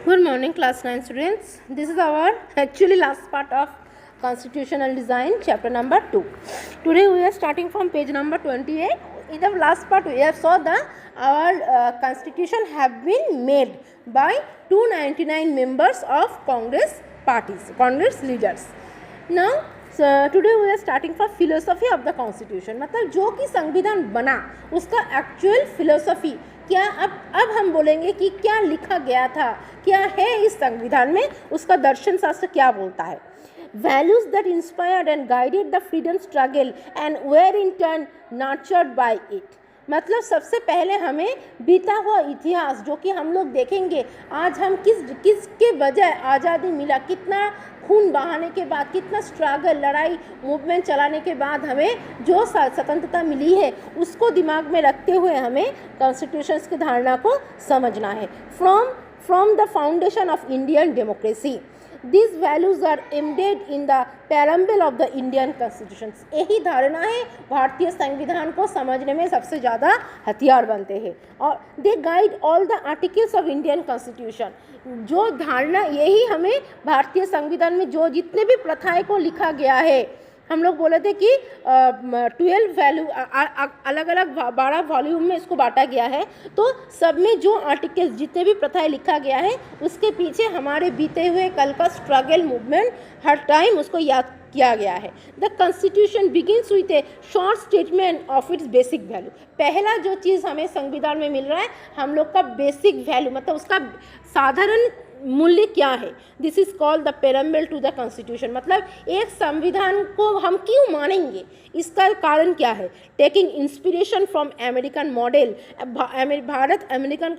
Good morning, class 9 students. This is our actually last part of constitutional design, chapter number 2. Today we are starting from page number 28. In the last part we have saw that our constitution have been made by 299 members of Congress parties, Congress leaders. Now today we are starting from philosophy of the constitution. मतलब जो कि संविधान बना उसका actual philosophy क्या, अब हम बोलेंगे कि क्या लिखा गया था, क्या है इस संविधान में, उसका दर्शन शास्त्र क्या बोलता है. Values that inspired and guided the freedom struggle and were in turn nurtured by it. मतलब सबसे पहले हमें बीता हुआ इतिहास जो कि हम लोग देखेंगे, आज हम किसके वजह आज़ादी मिला, कितना खून बहाने के बाद, कितना स्ट्रगल, लड़ाई, मूवमेंट चलाने के बाद हमें जो स्वतंत्रता मिली है, उसको दिमाग में रखते हुए हमें कॉन्स्टिट्यूशंस की धारणा को समझना है. From the foundation of Indian democracy These values are embedded in the preamble of the Indian Constitution. यही धारणा है भारतीय संविधान को समझने में सबसे ज़्यादा हथियार बनते हैं और they guide all the articles of Indian Constitution. जो धारणा यही हमें भारतीय संविधान में जो जितने भी प्रथाएं को लिखा गया है, हम लोग बोले थे कि 12 वैल्यू अलग अलग 12 वॉल्यूम में इसको बांटा गया है. तो सब में जो आर्टिकल्स जितने भी प्रथाएं लिखा गया है उसके पीछे हमारे बीते हुए कल का स्ट्रगल मूवमेंट हर टाइम उसको याद किया गया है. The constitution begins with A short statement of its basic value. पहला जो चीज़ हमें संविधान में मिल रहा है, हम लोग का बेसिक वैल्यू मतलब उसका साधारण मूल्य क्या है. This is called the preamble to the constitution. मतलब एक संविधान को हम क्यों मानेंगे, इसका कारण क्या है. Taking inspiration from American model. Bharat American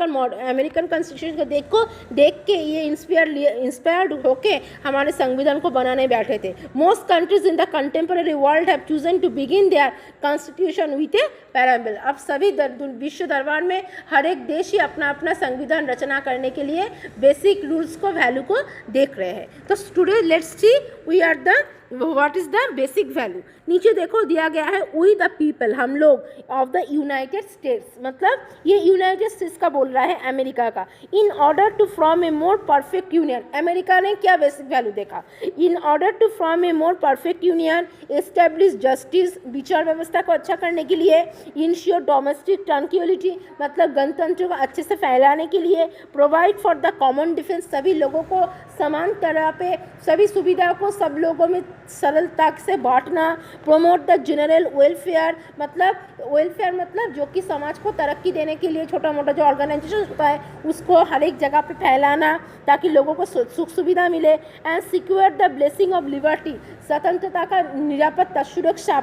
constitution को देख के ये इंस्पायर्ड होके हमारे संविधान को बनाने बैठे थे. Most countries in the contemporary world have chosen to begin their constitution with a preamble. अब सभी विश्व दरबार में हर एक देश ही अपना अपना संविधान रचना करने के लिए बेसिक रूल्स को, वैल्यू को देख रहे हैं. तो today let's see we are the what is the basic value. नीचे देखो दिया गया है वी द पीपल, हम लोग ऑफ द यूनाइटेड स्टेट्स. मतलब ये यूनाइटेड स्टेट्स का बोल रहा है, अमेरिका का. In order to form a more perfect union. America ने क्या बेसिक वैल्यू देखा. In order to form a more perfect union, establish justice, विचार व्यवस्था को अच्छा करने के लिए. इंश्योर डोमेस्टिक ट्रांक्विलिटी मतलब गणतंत्र को अच्छे से फैलाने के लिए. Provide for the common defence, सभी लोगों को समान तरह पे सभी सुविधाओं को सब लोगों में सरलता से बांटना. प्रोमोट द जनरल वेलफेयर मतलब जो कि समाज को तरक्की देने के लिए छोटा मोटा जो ऑर्गेनाइजेशन होता है उसको हर एक जगह पे फैलाना ताकि लोगों को सुख सुविधा मिले. And secure the blessing of liberty, स्वतंत्रता का निरापत्ता, सुरक्षा,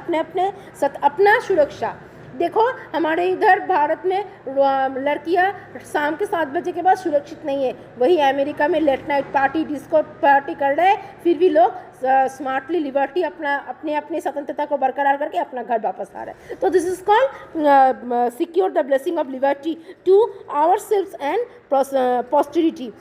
अपना सुरक्षा. देखो हमारे इधर भारत में लड़कियां शाम के 7 बजे के बाद सुरक्षित नहीं है. वही अमेरिका में late night party, disco party कर रहे हैं, फिर भी लोग स्मार्टली लिबर्टी अपने स्वतंत्रता को बरकरार करके अपना घर वापस आ रहे हैं. तो this is called secure the blessing of liberty to ourselves and posterity.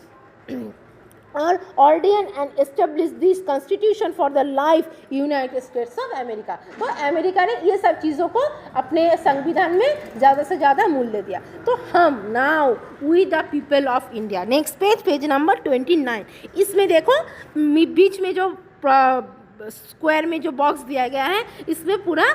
और ordain and establish this constitution for the life united states of America. तो अमेरिका ने ये सब चीज़ों को अपने संविधान में ज़्यादा से ज़्यादा मूल्य दिया. तो हम now we the people of India. Next page number 29. इसमें देखो बीच में जो स्क्वायर में जो बॉक्स दिया गया है इसमें पूरा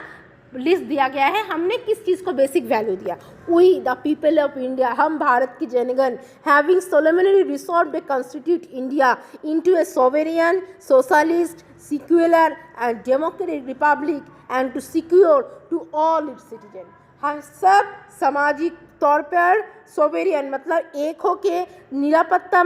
लिस्ट दिया गया है. हमने किस चीज़ को बेसिक वैल्यू दिया. We the people of India, हम भारत की जनगण, having solemnly resolved to constitute India into a sovereign, socialist, secular and democratic republic and to secure to all its citizen. हम सब सामाजिक तौर पर सोवेरियन मतलब एक हो के निरापत्ता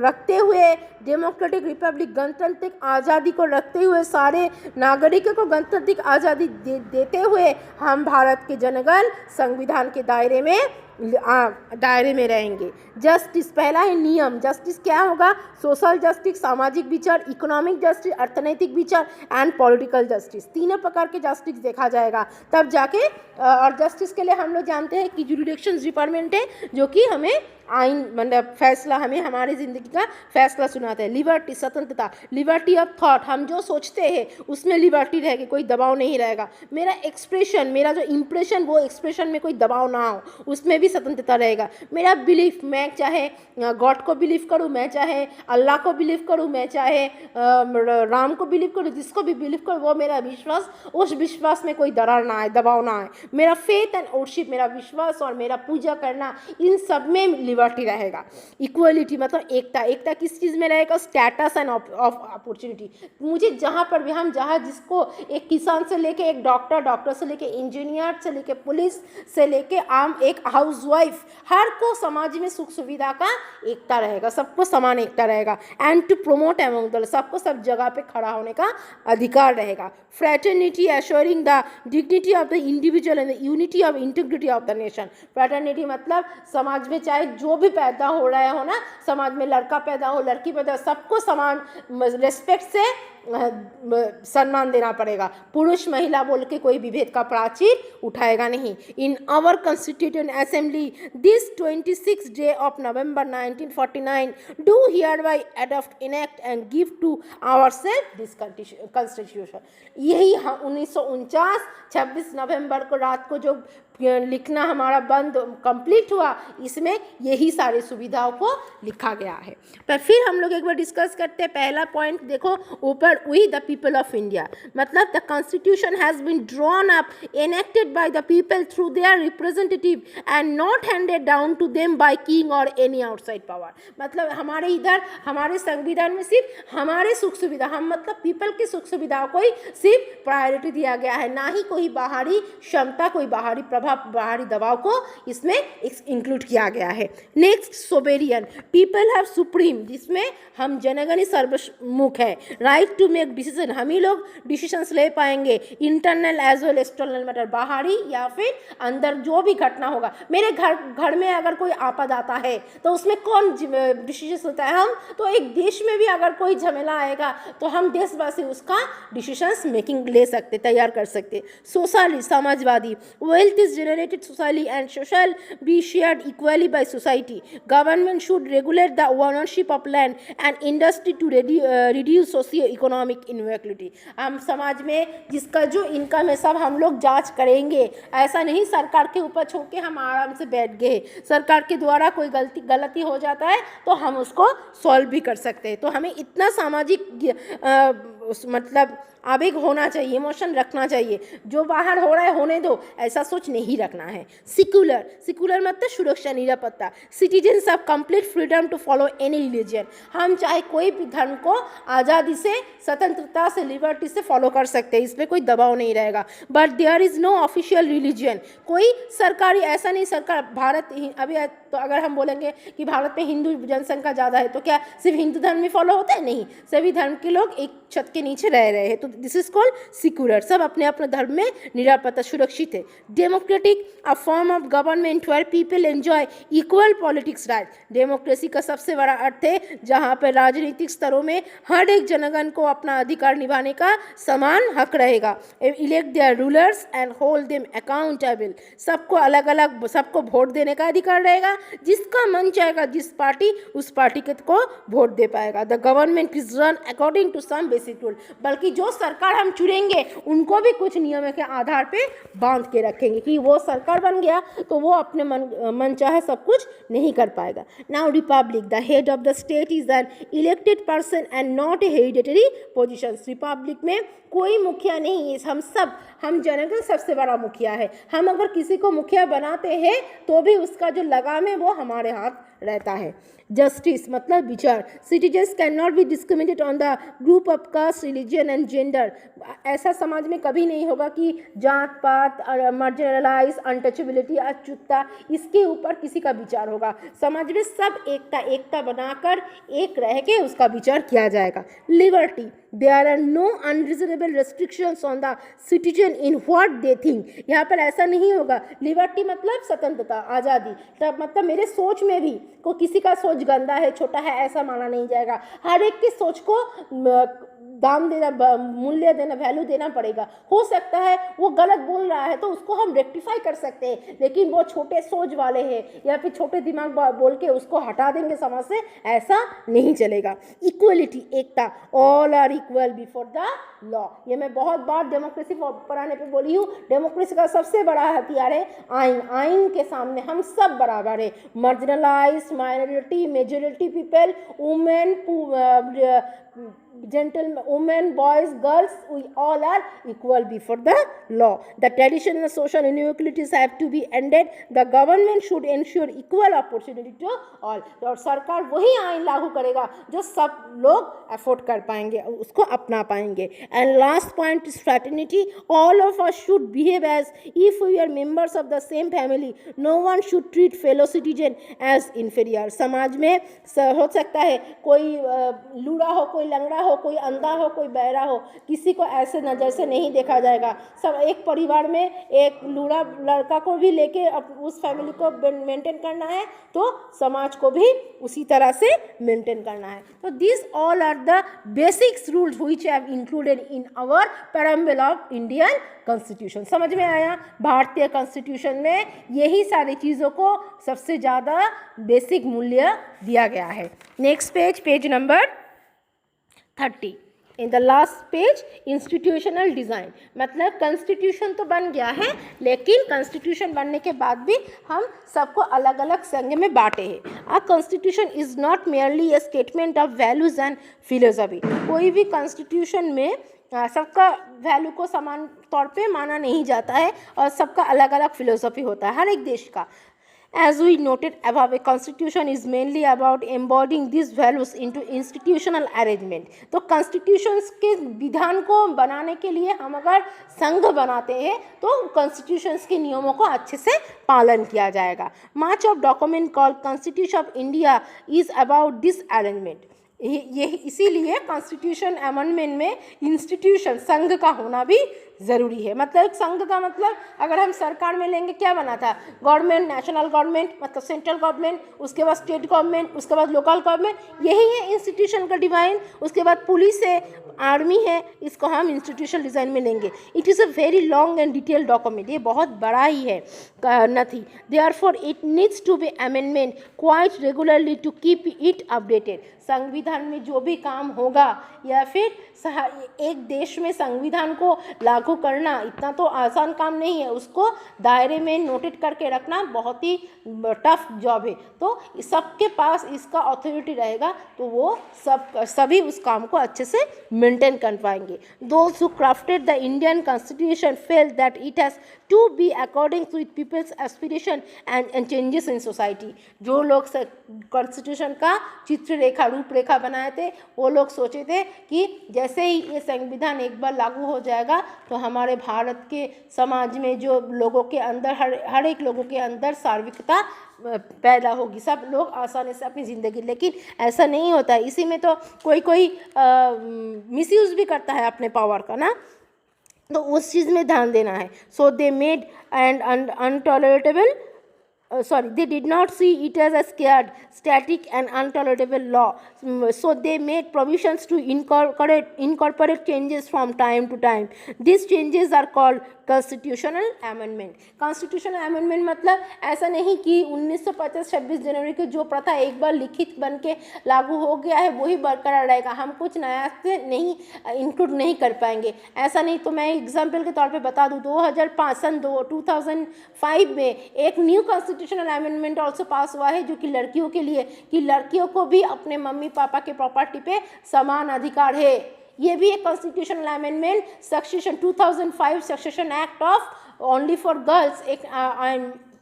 रखते हुए, डेमोक्रेटिक रिपब्लिक गणतांत्रिक आज़ादी को रखते हुए, सारे नागरिकों को गणतांत्रिक आज़ादी देते हुए हम भारत के जनगण संविधान के दायरे में रहेंगे. जस्टिस, पहला है नियम. जस्टिस क्या होगा. सोशल जस्टिस, सामाजिक विचार, इकोनॉमिक जस्टिस, अर्थनैतिक विचार एंड पॉलिटिकल जस्टिस. तीनों प्रकार के जस्टिस देखा जाएगा तब जाके. और जस्टिस के लिए हम लोग जानते हैं कि जुरिडिक्शन डिपार्टमेंट गवर्नमेंट है जो कि हमें आइन मतलब फैसला, हमें हमारी ज़िंदगी का फैसला सुनाता है। लिबर्टी, स्वतंत्रता, लिबर्टी ऑफ थॉट, हम जो सोचते हैं उसमें लिबर्टी रहेगी, कोई दबाव नहीं रहेगा। मेरा एक्सप्रेशन, मेरा जो इम्प्रेशन, वो एक्सप्रेशन में कोई दबाव ना हो, उसमें भी स्वतंत्रता रहेगा। मेरा बिलीफ, मैं चाहे गॉड को बिलीव करूँ, मैं चाहे अल्लाह को बिलीव करूँ, मैं चाहे राम को बिलीव करूँ, जिसको भी बिलीव करूँ, वो मेरा विश्वास, उस विश्वास में कोई दरार ना आए, दबाव ना आए। मेरा फेथ एंड वर्शिप, मेरा विश्वास और मेरा पूजा करना, इन सब में लिबर्टी रहेगा। इक्वलिटी मतलब एकता, एकता किस चीज़ में रहेगा? Status end of opportunity. मुझे जहाँ पर भी, हम जहाँ जिसको, एक किसान से लेके एक डॉक्टर, डॉक्टर से लेके इंजीनियर, से लेके पुलिस, से लेके आम एक हाउसवाइफ, हर को समाज में सुख सुविधा का एकता रहेगा, सबको समान एकता रहेगा। And to promote among the, सबको सब जगह पे खड़ा होने का अधिकार रहेगा। Fraternity assuring the dignity of the individual and the unity of integrity of the nation. Fraternity मतलब समाज में चाहे जो भी पैदा हो रहा हो ना, समाज में लड़का पैदा हो, लड़की पैदा हो, सबको समान रिस्पेक्ट से सम्मान देना पड़ेगा। पुरुष महिला बोल के कोई विभेद का प्राचीर उठाएगा नहीं। In our constituent assembly this 26 day of November 1949 do hereby adopt enact and give to our self this constitution. यही 1949 26 नवंबर को रात को जो लिखना हमारा बंद कंप्लीट हुआ, इसमें यही सारी सुविधाओं को लिखा गया है। पर फिर हम लोग एक बार डिस्कस करते हैं। पहला पॉइंट देखो ऊपर, we the people of India, मतलब the constitution has been drawn up enacted by the people through their representative and not handed down to them by king और एनी आउटसाइड पावर। मतलब हमारे इधर, हमारे संविधान में सिर्फ हमारे सुख सुविधा, हम मतलब पीपल की सुख सुविधाओं को ही सिर्फ प्रायोरिटी दिया गया है, ना ही कोई बाहरी क्षमता, कोई बाहरी प्रभाव, बाहरी दबाव को इसमें इंक्लूड किया गया है। Next, sovereign, people have supreme, जिसमें हम जनगणि सर्वमुख है। राइट टू मेक डिसीजन, हम ही लोग डिसीजंस ले पाएंगे। Internal as well external matter, बाहरी या फिर अंदर जो भी घटना होगा। मेरे घर में अगर कोई आपद आता है तो उसमें कौन डिसीजन होता है? हम। तो एक देश में भी अगर कोई झमेला आएगा तो हम देशवासी उसका डिसीजंस मेकिंग ले सकते, तैयार कर सकते। Socialist, Samajwadi, wealth is generated socially and social be shared equally by society. Government should regulate the ownership of land and industry to reduce socio-economic inequality. हम समाज में जिसका जो इनकम है सब हम लोग जांच करेंगे, ऐसा नहीं सरकार के ऊपर छोड़ के हम आराम से बैठ गए। सरकार के द्वारा कोई गलती हो जाता है तो हम उसको सॉल्व भी कर सकते हैं। तो हमें इतना सामाजिक मतलब आवेग होना चाहिए, इमोशन रखना चाहिए। जो बाहर हो रहा है होने दो, ऐसा सोच नहीं रखना है। सिक्युलर, सिक्युलर मतलब सुरक्षा, निरापत्ता। Citizens of complete freedom to follow any religion, हम चाहे कोई भी धर्म को आज़ादी से, स्वतंत्रता से, लिबर्टी से फॉलो कर सकते हैं, इस पर कोई दबाव नहीं रहेगा। But there is no official religion, कोई सरकारी ऐसा नहीं। सरकार भारत अभी तो अगर हम बोलेंगे कि भारत में हिंदू जनसंख्या ज़्यादा है तो क्या सिर्फ हिंदू धर्म में फॉलो होता है? नहीं, सभी धर्म के लोग एक छत के नीचे रह रहे हैं। तो दिस इज कॉल्ड सिक्युलर, सब अपने अपने धर्म में निरापत्ता, सुरक्षित है। Democratic, a form of government where people enjoy equal politics right. Democracy का सबसे बड़ा अर्थ है जहाँ पर राजनीतिक स्तरों में हर एक जनगण को अपना अधिकार निभाने का समान हक रहेगा। Elect their rulers and hold them accountable, सबको अलग अलग, सबको वोट देने का अधिकार रहेगा। जिसका मन चाहेगा, जिस पार्टी, उस पार्टी को वोट दे पाएगा। The government is run according to some basic rule, बल्कि जो सरकार हम चुनेंगे उनको भी कुछ नियमों के आधार पे बांध के रखेंगे कि वो सरकार बन गया तो वो अपने मन चाहे सब कुछ नहीं कर पाएगा। Now Republic, the head of the state is an elected person and not a hereditary position. Republic में कोई मुखिया नहीं है, हम जनगण सबसे बड़ा मुखिया है। हम अगर किसी को मुखिया बनाते हैं तो भी उसका जो लगाम है वो हमारे हाथ रहता है। जस्टिस मतलब विचार, citizens can not be discriminated on the group of caste, religion and gender. ऐसा समाज में कभी नहीं होगा कि जात पात, मार्जिनलाइज, अनटचेबिलिटी, अछूतता, इसके ऊपर किसी का विचार होगा। समाज में सब एकता बनाकर एक रह के उसका विचार किया जाएगा। Liberty, there are no unreasonable restrictions on the citizen in what they think. यहाँ पर ऐसा नहीं होगा। लिबर्टी मतलब स्वतंत्रता, आज़ादी। तब मतलब मेरे सोच में भी को किसी का सोच गंदा है, छोटा है, ऐसा माना नहीं जाएगा। हर एक की सोच को दाम देना, मूल्य देना, वैल्यू देना पड़ेगा। हो सकता है वो गलत बोल रहा है तो उसको हम रेक्टिफाई कर सकते हैं, लेकिन वो छोटे सोच वाले हैं या फिर छोटे दिमाग बोल के उसको हटा देंगे समाज से, ऐसा नहीं चलेगा। इक्वलिटी, एकता, all are equal before the law. ये मैं बहुत बार डेमोक्रेसी पढ़ाने पे बोली हूँ। डेमोक्रेसी का सबसे बड़ा हथियार है आइन। आइन के सामने हम सब बराबर है। Marginalised, minority, majority people, women, gentlemen, women, boys, girls, we all are equal before the law. The traditional social inequalities have to be ended. The government should ensure equal opportunity to all. और सरकार वही आइन लागू करेगा जो सब लोग afford कर पाएंगे, उसको अपना पाएंगे। And last point is fraternity. All of us should behave as if we are members of the same family. No one should treat fellow citizen as inferior. समाज में हो सकता है कोई लूड़ा हो, कोई लंगड़ा हो, कोई अंधा हो, कोई बहरा हो, किसी को ऐसे नज़र से नहीं देखा जाएगा। सब एक परिवार में एक लूड़ा लड़का को भी लेके उस फैमिली को मेंटेन करना है तो समाज को भी उसी तरह से मेंटेन करना है। तो this all are the basics rules which have included in our preamble of Indian constitution. समझ में आया? भारतीय कॉन्स्टिट्यूशन में यही सारी चीज़ों को सबसे ज़्यादा बेसिक मूल्य दिया गया है। Next page, page number 30। In the last page institutional design, मतलब कॉन्स्टिट्यूशन तो बन गया है, लेकिन कॉन्स्टिट्यूशन बनने के बाद भी हम सबको अलग अलग संघ में बांटे हैं। A constitution is not merely A statement of values and philosophy. कोई भी कॉन्स्टिट्यूशन में सबका वैल्यू को समान तौर पे माना नहीं जाता है और सबका अलग अलग फिलोसफी होता है हर एक देश का। As we noted above, a constitution is mainly about embodying these values into institutional arrangement. तो constitutions के विधान को बनाने के लिए हम अगर संघ बनाते हैं तो constitutions के नियमों को अच्छे से पालन किया जाएगा। Much of document called Constitution of India is about this arrangement. ये इसीलिए कॉन्स्टिट्यूशन अमेंडमेंट में इंस्टीट्यूशन संघ का होना भी ज़रूरी है। मतलब संघ का मतलब अगर हम सरकार में लेंगे क्या बना था? गवर्नमेंट, नेशनल गवर्नमेंट मतलब सेंट्रल गवर्नमेंट, उसके बाद स्टेट गवर्नमेंट, उसके बाद लोकल गवर्नमेंट, यही है इंस्टीट्यूशन का डिज़ाइन। उसके बाद पुलिस है, आर्मी है, इसको हम इंस्टीट्यूशन डिज़ाइन में लेंगे। It is a very long and detailed document, ये बहुत बड़ा ही है नथी। Therefore it needs to be amendment quite regularly to keep it updated. संविधान में जो भी काम होगा या फिर एक देश में संविधान को लागू करना इतना तो आसान काम नहीं है, उसको दायरे में नोटेट करके रखना बहुत ही टफ जॉब है। तो सबके पास इसका अथॉरिटी रहेगा तो वो सभी उस काम को अच्छे से मेंटेन कर पाएंगे। Those who crafted the Indian constitution felt that it has to be according to people's aspiration and changes in society. जो लोग कॉन्स्टिट्यूशन का चित्र रेखा, रूपरेखा बनाए थे, वो लोग सोचे थे कि जैसे ही ये संविधान एक बार लागू हो जाएगा तो हमारे भारत के समाज में जो लोगों के अंदर हर एक लोगों के अंदर सार्वत्रिकता पैदा होगी, सब लोग आसानी से अपनी ज़िंदगी। लेकिन ऐसा नहीं होता है, इसी में तो कोई मिसयूज़ भी करता है अपने पावर का ना, तो उस चीज़ में ध्यान देना है। So they made and untolerable they did not see it as a scared, static and intolerable law. So they made provisions to incorporate changes from time to time. These changes are called constitutional amendment. Constitutional amendment मतलब ऐसा नहीं कि 1950 26 जनवरी की जो प्रथा एक बार लिखित बन के लागू हो गया है वही बरकरार रहेगा, हम कुछ नया से नहीं इंक्लूड नहीं कर पाएंगे, ऐसा नहीं। तो मैं एग्जाम्पल के तौर पे बता दूँ, 2005 में एक new constitutional amendment also pass हुआ है जो कि लड़कियों के लिए, कि लड़कियों को भी अपने मम्मी पापा के प्रॉपर्टी पे समान अधिकार है। ये भी एक constitutional amendment succession 2005 succession act of only for girls एक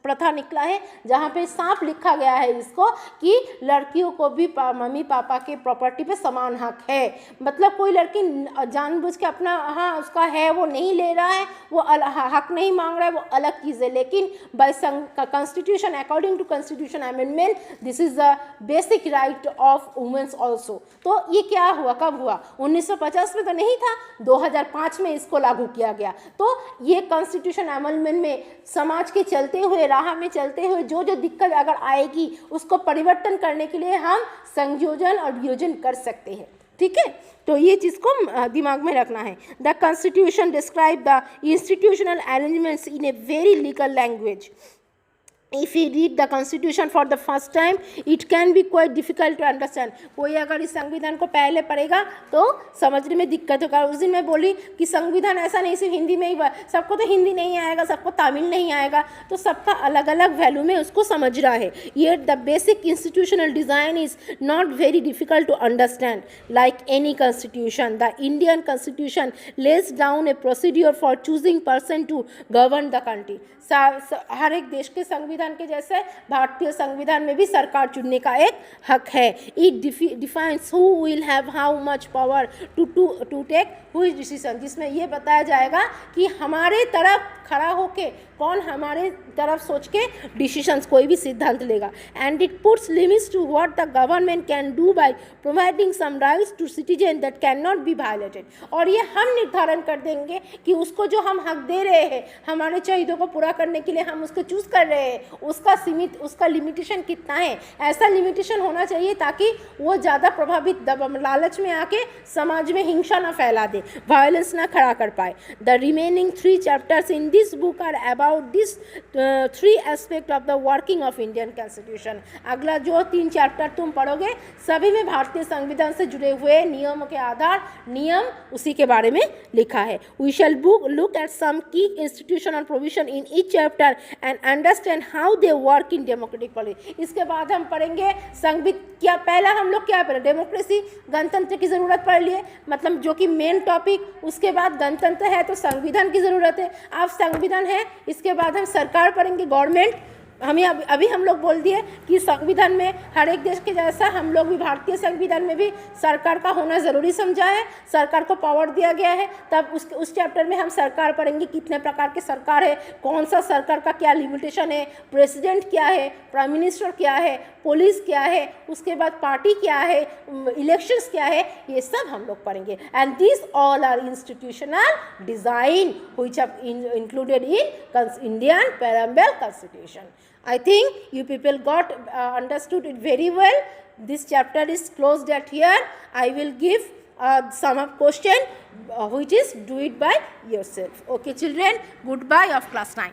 प्रथा निकला है जहाँ पे साफ लिखा गया है इसको कि लड़कियों को भी मम्मी पापा के प्रॉपर्टी पे समान हक है। मतलब कोई लड़की जानबूझ के अपना उसका है वो नहीं ले रहा है, वो हक नहीं मांग रहा है, वो अलग चीज़ है। लेकिन by constitution, according to constitution amendment, this is the basic right of women's also. तो ये क्या हुआ, कब हुआ? 1950 में तो नहीं था, 2005 में इसको लागू किया गया। तो ये कॉन्स्टिट्यूशन अमेंडमेंट में समाज के चलते हुए, राह में चलते हुए जो दिक्कत अगर आएगी उसको परिवर्तन करने के लिए हम संयोजन और वियोजन कर सकते हैं। ठीक है, तो ये चीज़ को दिमाग में रखना है. The constitution describe the institutional arrangements in a very legal language. If we read the constitution for the first time, it can be quite difficult to understand. कोई अगर इस संविधान को पहले पढ़ेगा तो समझने में दिक्कत होगा. उस दिन मैं बोली कि संविधान ऐसा नहीं सिर्फ हिंदी में ही, सबको तो हिंदी नहीं आएगा, सबको तमिल नहीं आएगा, तो सबका अलग अलग वैल्यू में उसको समझ रहा है. Yet the basic institutional design is not very difficult to understand. Like any constitution, the Indian constitution lays down a procedure for choosing person to govern the country. हर एक देश के संविधान के जैसे भारतीय संविधान में भी सरकार चुनने का एक हक है. It defines who will have how much power to take हुई डिसीजन, जिसमें ये बताया जाएगा कि हमारे तरफ खड़ा होके कौन हमारे तरफ सोच के डिसीजंस कोई भी सिद्धांत लेगा. And it puts limits to what the government can do by providing some rights to citizen that can not be violated. और ये हम निर्धारण कर देंगे कि उसको जो हम हक दे रहे हैं हमारे चाहिए को पूरा करने के लिए हम उसको चूज़ कर रहे हैं, उसका लिमिटेशन कितना है. ऐसा लिमिटेशन होना चाहिए ताकि वो ज़्यादा प्रभावित लालच में आके समाज में हिंसा ना फैला दे, वायलेंस ना खड़ा कर पाए. The remaining 3 chapters in this book are about this 3 aspect of the working of Indian constitution. अगला जो 3 चैप्टर तुम पढ़ोगे सभी में भारतीय संविधान से जुड़े हुए नियमों के आधार नियम उसी के बारे में लिखा है. We shall look at some key institutional provision in each chapter and understand how they work in democratic policy. इसके बाद हम पढ़ेंगे संविधान. क्या पहला हम लोग क्या पढ़े, डेमोक्रेसी, गणतंत्र की ज़रूरत पढ़ लिए, मतलब जो कि मेन टॉपिक. उसके बाद गणतंत्र है तो संविधान की ज़रूरत है. अब संविधान है, इसके बाद हम सरकार पढ़ेंगे, गवर्नमेंट. हमें अभी हम लोग बोल दिए कि संविधान में हर एक देश के जैसा हम लोग भी भारतीय संविधान में भी सरकार का होना ज़रूरी समझा है, सरकार को पावर दिया गया है. तब उस चैप्टर में हम सरकार पढ़ेंगे, कितने प्रकार के सरकार है, कौन सा सरकार का क्या लिमिटेशन है, प्रेसिडेंट क्या है, प्राइम मिनिस्टर क्या है, पुलिस क्या है, उसके बाद पार्टी क्या है, इलेक्शंस क्या है, ये सब हम लोग पढ़ेंगे. And this all are institutional design which are included in Indian preamble constitution. I think you people got understood it very well. This chapter is closed at here. I will give sum up question which is do it by yourself. Okay children, goodbye of class 9.